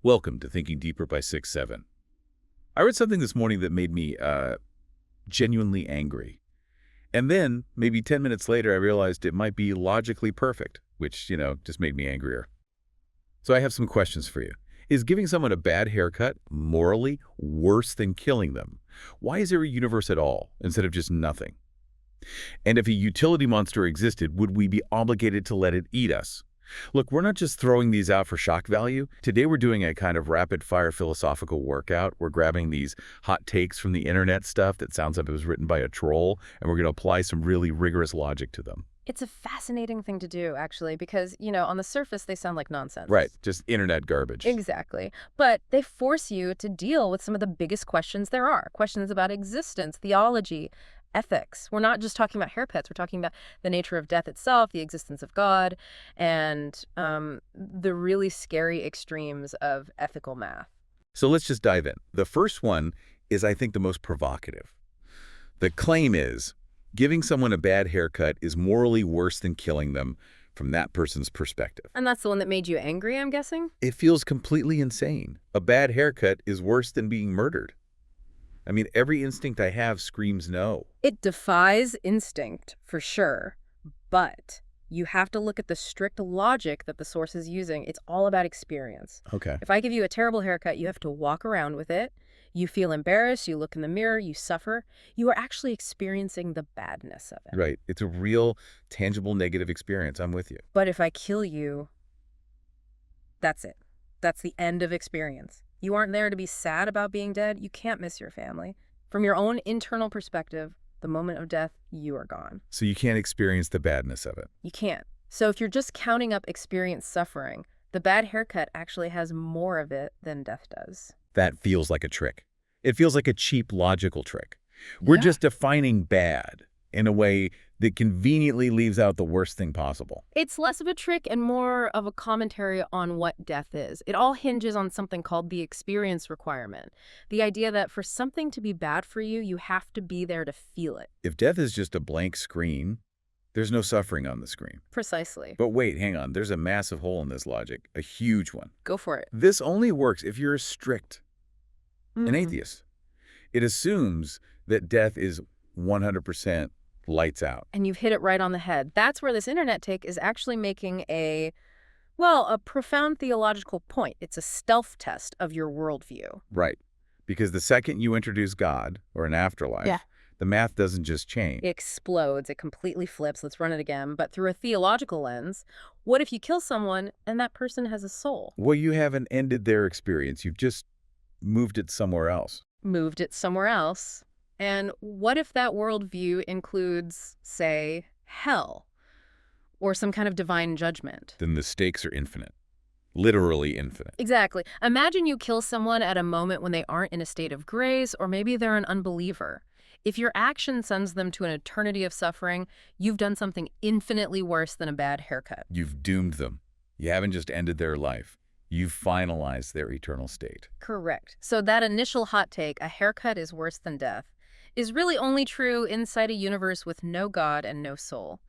Welcome to Thinking Deeper by 6-7. I read something this morning that made me genuinely angry. And then, maybe 10 minutes later, I realized it might be logically perfect, which, just made me angrier. So I have some questions for you. Is giving someone a bad haircut morally worse than killing them? Why is there a universe at all instead of just nothing? And if a utility monster existed, would we be obligated to let it eat us? Look, we're not just throwing these out for shock value. Today we're doing a kind of rapid-fire philosophical workout. We're grabbing these hot takes from the internet stuff that sounds like it was written by a troll, and we're going to apply some really rigorous logic to them. It's a fascinating thing to do, actually, because, on the surface, they sound like nonsense. Right, just internet garbage. Exactly. But they force you to deal with some of the biggest questions there are. Questions about existence, theology, ethics. We're not just talking about haircuts. We're talking about the nature of death itself, the existence of God, and the really scary extremes of ethical math. So let's just dive in. The first one is, I think, the most provocative. The claim is, giving someone a bad haircut is morally worse than killing them from that person's perspective. And that's the one that made you angry, I'm guessing? It feels completely insane. A bad haircut is worse than being murdered. I mean, every instinct I have screams no. It defies instinct, for sure. But you have to look at the strict logic that the source is using. It's all about experience. Okay. If I give you a terrible haircut, you have to walk around with it. You feel embarrassed, you look in the mirror, you suffer. You are actually experiencing the badness of it. Right. It's a real, tangible, negative experience. I'm with you. But if I kill you, that's it. That's the end of experience. You aren't there to be sad about being dead. You can't miss your family. From your own internal perspective, the moment of death, you are gone. So you can't experience the badness of it. You can't. So if you're just counting up experienced suffering, the bad haircut actually has more of it than death does. That feels like a trick. It feels like a cheap logical trick. We're just defining bad in a way that conveniently leaves out the worst thing possible. It's less of a trick and more of a commentary on what death is. It all hinges on something called the experience requirement. The idea that for something to be bad for you, you have to be there to feel it. If death is just a blank screen, there's no suffering on the screen. Precisely. But wait, hang on. There's a massive hole in this logic, a huge one. Go for it. This only works if you're strict, an atheist. It assumes that death is 100% lights out. And you've hit it right on the head. That's where this internet take is actually making a profound theological point. It's a stealth test of your worldview. Right. Because the second you introduce God or an afterlife, the math doesn't just change. It explodes. It completely flips. Let's run it again. But through a theological lens, what if you kill someone and that person has a soul? Well, you haven't ended their experience. You've just moved it somewhere else. Moved it somewhere else. And what if that worldview includes, say, hell or some kind of divine judgment? Then the stakes are infinite. Literally infinite. Exactly. Imagine you kill someone at a moment when they aren't in a state of grace, or maybe they're an unbeliever. If your action sends them to an eternity of suffering, you've done something infinitely worse than a bad haircut. You've doomed them. You haven't just ended their life. You've finalized their eternal state. Correct. So that initial hot take, a haircut is worse than death, is really only true inside a universe with no God and no soul.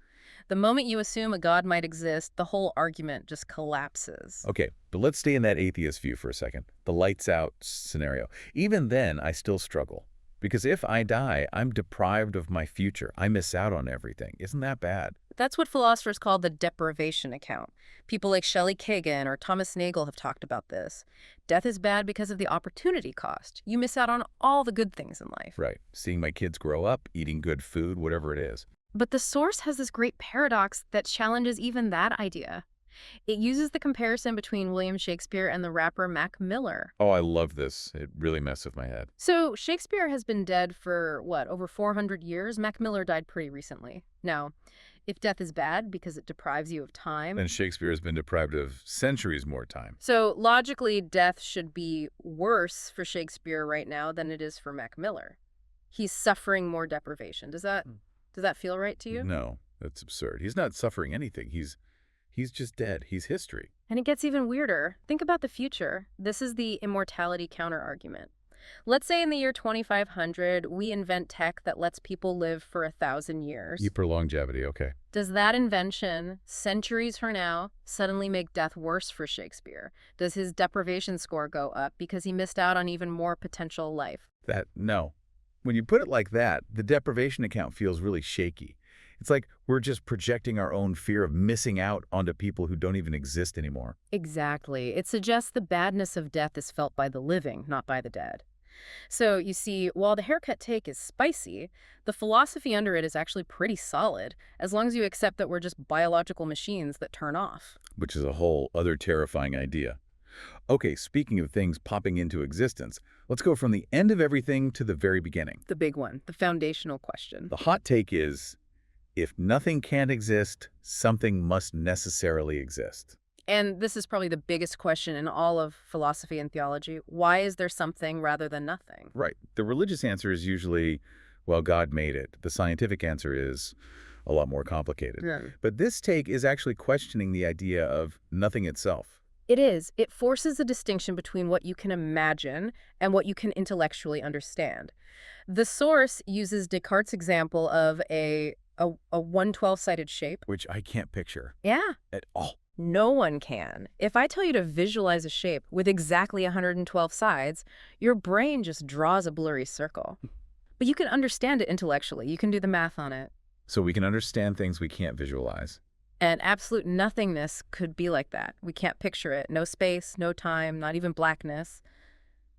The moment you assume a God might exist, the whole argument just collapses. Okay, but let's stay in that atheist view for a second. The lights out scenario. Even then, I still struggle. Because if I die, I'm deprived of my future. I miss out on everything. Isn't that bad? That's what philosophers call the deprivation account. People like Shelley Kagan or Thomas Nagel have talked about this. Death is bad because of the opportunity cost. You miss out on all the good things in life. Right. Seeing my kids grow up, eating good food, whatever it is. But the source has this great paradox that challenges even that idea. It uses the comparison between William Shakespeare and the rapper Mac Miller. Oh, I love this. It really messes with my head. So Shakespeare has been dead for, over 400 years? Mac Miller died pretty recently. Now, if death is bad because it deprives you of time... Then Shakespeare has been deprived of centuries more time. So logically, death should be worse for Shakespeare right now than it is for Mac Miller. He's suffering more deprivation. Does that feel right to you? No, that's absurd. He's not suffering anything. He's just dead. He's history. And it gets even weirder. Think about the future. This is the immortality counter-argument. Let's say in the year 2500, we invent tech that lets people live for 1,000 years. For longevity, okay. Does that invention, centuries from now, suddenly make death worse for Shakespeare? Does his deprivation score go up because he missed out on even more potential life? No. When you put it like that, the deprivation account feels really shaky. It's like we're just projecting our own fear of missing out onto people who don't even exist anymore. Exactly. It suggests the badness of death is felt by the living, not by the dead. So, you see, while the haircut take is spicy, the philosophy under it is actually pretty solid, as long as you accept that we're just biological machines that turn off. Which is a whole other terrifying idea. Okay, speaking of things popping into existence, let's go from the end of everything to the very beginning. The big one, the foundational question. The hot take is, if nothing can't exist, something must necessarily exist. And this is probably the biggest question in all of philosophy and theology. Why is there something rather than nothing? Right. The religious answer is usually, well, God made it. The scientific answer is a lot more complicated. Yeah. But this take is actually questioning the idea of nothing itself. It is. It forces a distinction between what you can imagine and what you can intellectually understand. The source uses Descartes' example of a 112-sided shape. Which I can't picture Yeah. at all. No one can. If I tell you to visualize a shape with exactly 112 sides, your brain just draws a blurry circle. But you can understand it intellectually. You can do the math on it. So we can understand things we can't visualize. And absolute nothingness could be like that. We can't picture it. No space, no time, not even blackness.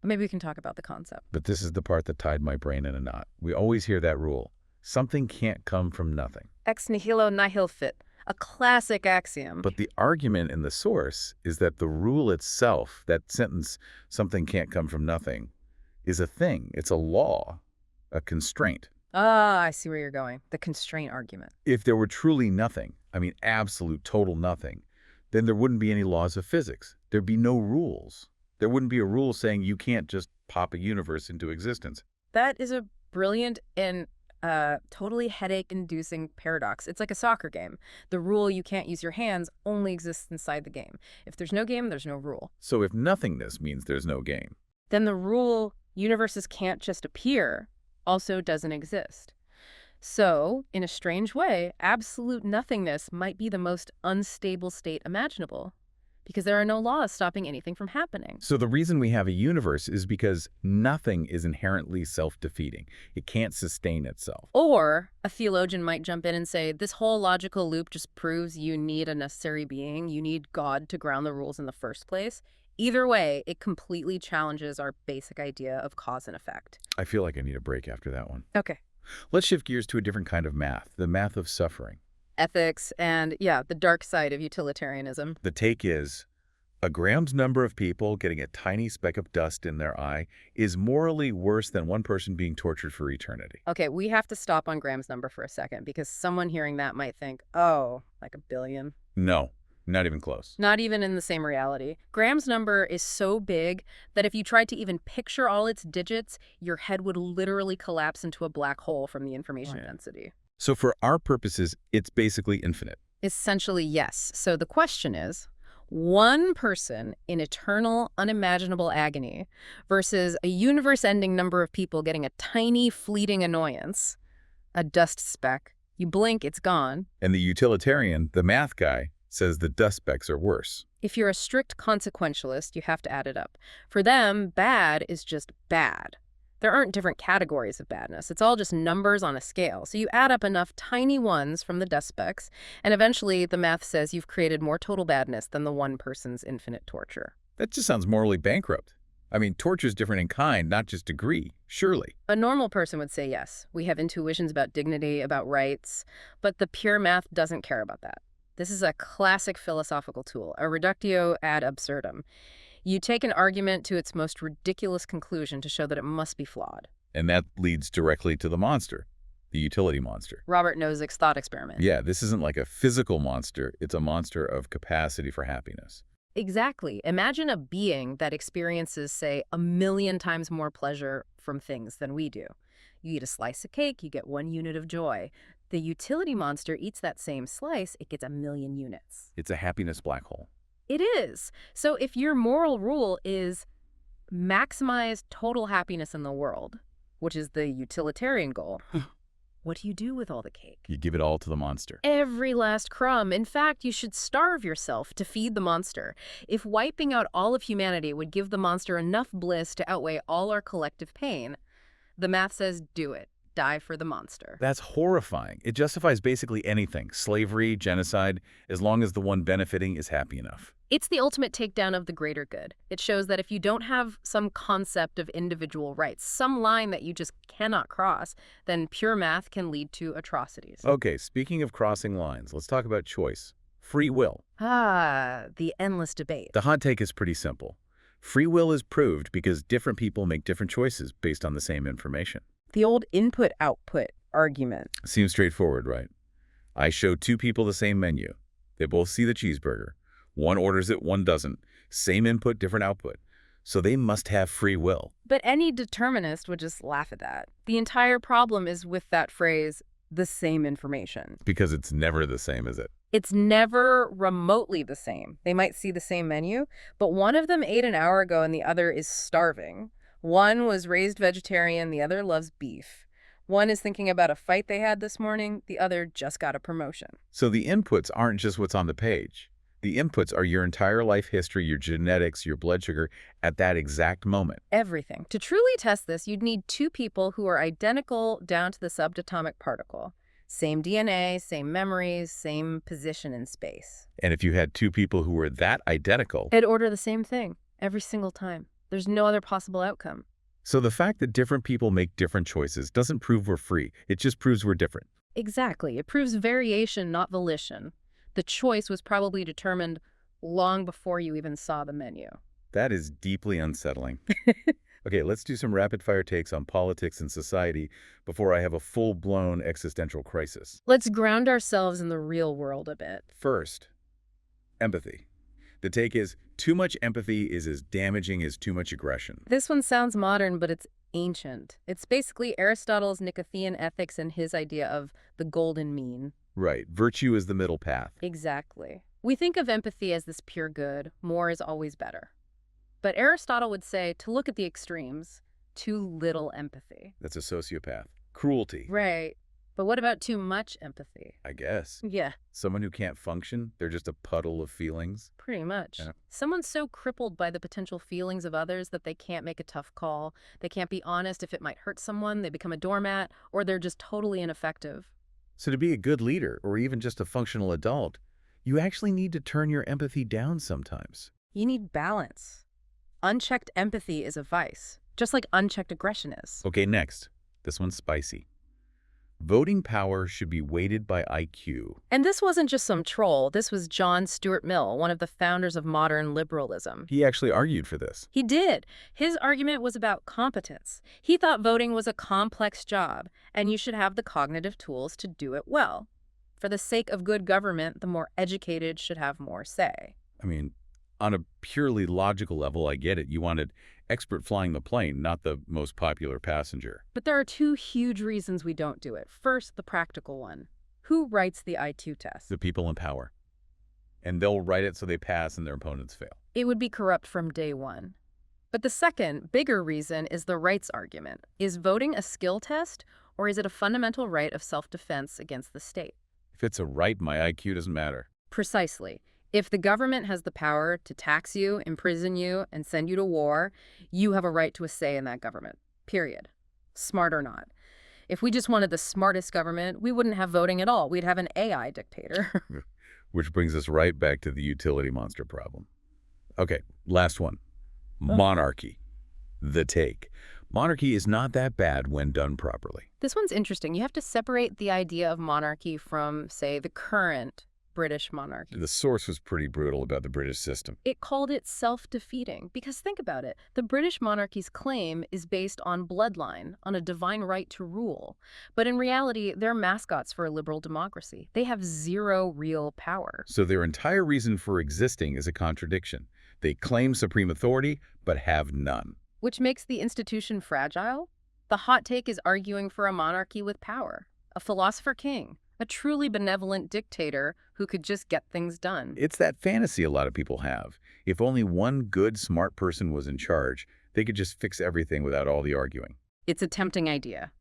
But maybe we can talk about the concept. But this is the part that tied my brain in a knot. We always hear that rule. Something can't come from nothing. Ex nihilo nihil fit. A classic axiom. But the argument in the source is that the rule itself, that sentence, something can't come from nothing, is a thing. It's a law, a constraint. Ah, I see where you're going. The constraint argument. If there were truly nothing, I mean absolute, total nothing, then there wouldn't be any laws of physics. There'd be no rules. There wouldn't be a rule saying you can't just pop a universe into existence. That is a brilliant and totally headache-inducing paradox. It's like a soccer game. The rule you can't use your hands only exists inside the game. If there's no game, there's no rule. So if nothingness means there's no game, Then the rule, universes can't just appear, also doesn't exist. So, in a strange way, absolute nothingness might be the most unstable state imaginable, because there are no laws stopping anything from happening. so the reason we have a universe is because nothing is inherently self-defeating. It can't sustain itself. Or a theologian might jump in and say, this whole logical loop just proves you need a necessary being. You need God to ground the rules in the first place. Either way, it completely challenges our basic idea of cause and effect. I feel like I need a break after that one. Okay. Let's shift gears to a different kind of math, the math of suffering. Ethics and, yeah, the dark side of utilitarianism. The take is, a Graham's number of people getting a tiny speck of dust in their eye is morally worse than one person being tortured for eternity. Okay, we have to stop on Graham's number for a second, because someone hearing that might think, oh, like a billion. No, not even close. Not even in the same reality. Graham's number is so big that if you tried to even picture all its digits, your head would literally collapse into a black hole from the information density. So for our purposes, it's basically infinite. Essentially, yes. So the question is, one person in eternal, unimaginable agony versus a universe-ending number of people getting a tiny, fleeting annoyance, a dust speck. You blink, it's gone. And the utilitarian, the math guy, says the dust specks are worse. If you're a strict consequentialist, you have to add it up. For them, bad is just bad. There aren't different categories of badness. It's all just numbers on a scale. So you add up enough tiny ones from the dust specks, and eventually the math says you've created more total badness than the one person's infinite torture. That just sounds morally bankrupt. I mean, torture's different in kind, not just degree, surely. A normal person would say yes. We have intuitions about dignity, about rights, but the pure math doesn't care about that. This is a classic philosophical tool, a reductio ad absurdum. You take an argument to its most ridiculous conclusion to show that it must be flawed. And that leads directly to the monster, the utility monster. Robert Nozick's thought experiment. Yeah, this isn't like a physical monster. It's a monster of capacity for happiness. Exactly. Imagine a being that experiences, say, 1,000,000 times more pleasure from things than we do. You eat a slice of cake, you get 1 unit of joy. The utility monster eats that same slice, it gets 1,000,000 units. It's a happiness black hole. It is. So if your moral rule is maximize total happiness in the world, which is the utilitarian goal. What do you do with all the cake? You give it all to the monster. Every last crumb. In fact, you should starve yourself to feed the monster. If wiping out all of humanity would give the monster enough bliss to outweigh all our collective pain, the math says do it. Die for the monster. That's horrifying. It justifies basically anything, slavery, genocide, as long as the one benefiting is happy enough. It's the ultimate takedown of the greater good. It shows that if you don't have some concept of individual rights, some line that you just cannot cross, then pure math can lead to atrocities. Okay, speaking of crossing lines, let's talk about choice. Free will. The endless debate. The hot take is pretty simple. Free will is proved because different people make different choices based on the same information. The old input-output argument. Seems straightforward, right? I show two people the same menu. They both see the cheeseburger. One orders it, one doesn't. Same input, different output. So they must have free will. But any determinist would just laugh at that. The entire problem is with that phrase, the same information. Because it's never the same, is it? It's never remotely the same. They might see the same menu, but one of them ate an hour ago and the other is starving. One was raised vegetarian, the other loves beef. One is thinking about a fight they had this morning, the other just got a promotion. So the inputs aren't just what's on the page. The inputs are your entire life history, your genetics, your blood sugar at that exact moment. Everything. To truly test this, you'd need two people who are identical down to the subatomic particle. Same DNA, same memories, same position in space. And if you had two people who were that identical... It'd order the same thing every single time. There's no other possible outcome. So the fact that different people make different choices doesn't prove we're free. It just proves we're different. Exactly. It proves variation, not volition. The choice was probably determined long before you even saw the menu. That is deeply unsettling. Okay, let's do some rapid-fire takes on politics and society before I have a full-blown existential crisis. Let's ground ourselves in the real world a bit. First, empathy. The take is, too much empathy is as damaging as too much aggression. This one sounds modern, but it's ancient. It's basically Aristotle's Nicomachean ethics and his idea of the golden mean. Right. Virtue is the middle path. Exactly. We think of empathy as this pure good. More is always better. But Aristotle would say to look at the extremes, too little empathy. That's a sociopath. Cruelty. Right. But what about too much empathy? I guess. Yeah. Someone who can't function, they're just a puddle of feelings. Pretty much. Yeah. Someone's so crippled by the potential feelings of others that they can't make a tough call. They can't be honest if it might hurt someone. They become a doormat, or they're just totally ineffective. So to be a good leader, or even just a functional adult, you actually need to turn your empathy down sometimes. You need balance. Unchecked empathy is a vice, just like unchecked aggression is. Okay, next. This one's spicy. Voting power should be weighted by IQ. And this wasn't just some troll. This was John Stuart Mill, one of the founders of modern liberalism. He actually argued for this. He did. His argument was about competence. He thought voting was a complex job, and you should have the cognitive tools to do it well. For the sake of good government, the more educated should have more say. I mean, on a purely logical level, I get it. You wanted expert flying the plane, not the most popular passenger. But there are two huge reasons we don't do it. First, the practical one. Who writes the IQ test? The people in power. And they'll write it so they pass and their opponents fail. It would be corrupt from day one. But the second, bigger reason is the rights argument. Is voting a skill test, or is it a fundamental right of self-defense against the state? If it's a right, my IQ doesn't matter. Precisely. If the government has the power to tax you, imprison you, and send you to war, you have a right to a say in that government. Period. Smart or not. If we just wanted the smartest government, we wouldn't have voting at all. We'd have an AI dictator. Which brings us right back to the utility monster problem. Okay, last one. Monarchy. The take. Monarchy is not that bad when done properly. This one's interesting. You have to separate the idea of monarchy from, say, the current British monarchy. The source was pretty brutal about the British system. It called it self-defeating because think about it. The British monarchy's claim is based on bloodline, on a divine right to rule. But in reality, they're mascots for a liberal democracy. They have zero real power. So their entire reason for existing is a contradiction. They claim supreme authority, but have none. Which makes the institution fragile. The hot take is arguing for a monarchy with power, a philosopher king, A truly benevolent dictator who could just get things done. It's that fantasy a lot of people have. If only one good, smart person was in charge, they could just fix everything without all the arguing. It's a tempting idea.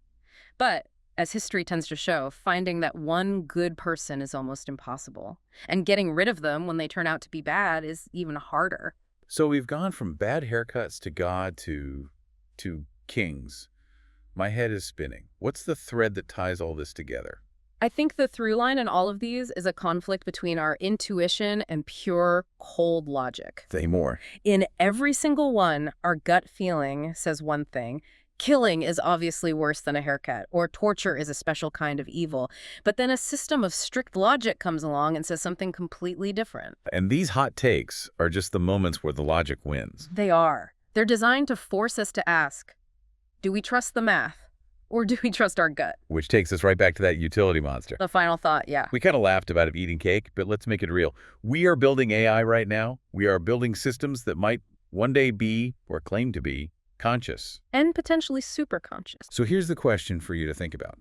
But, as history tends to show, finding that one good person is almost impossible. And getting rid of them when they turn out to be bad is even harder. So we've gone from bad haircuts to God to kings. My head is spinning. What's the thread that ties all this together? I think the through line in all of these is a conflict between our intuition and pure, cold logic. Say more. In every single one, our gut feeling says one thing. Killing is obviously worse than a haircut, or torture is a special kind of evil. But then a system of strict logic comes along and says something completely different. And these hot takes are just the moments where the logic wins. They are. They're designed to force us to ask, do we trust the math? Or do we trust our gut? Which takes us right back to that utility monster. The final thought, yeah. We kind of laughed about it eating cake, but let's make it real. We are building AI right now. We are building systems that might one day be, or claim to be, conscious. And potentially super conscious. So here's the question for you to think about.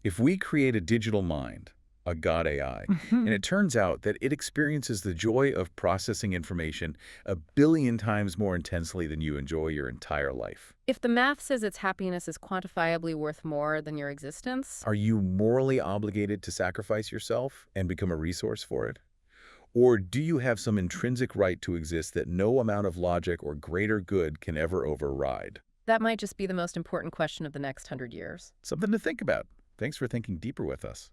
If we create a digital mind, a God AI, and it turns out that it experiences the joy of processing information 1 billion times more intensely than you enjoy your entire life. If the math says its happiness is quantifiably worth more than your existence, Are you morally obligated to sacrifice yourself and become a resource for it? Or do you have some intrinsic right to exist that no amount of logic or greater good can ever override? that might just be the most important question of the next 100 years. Something to think about. Thanks for thinking deeper with us.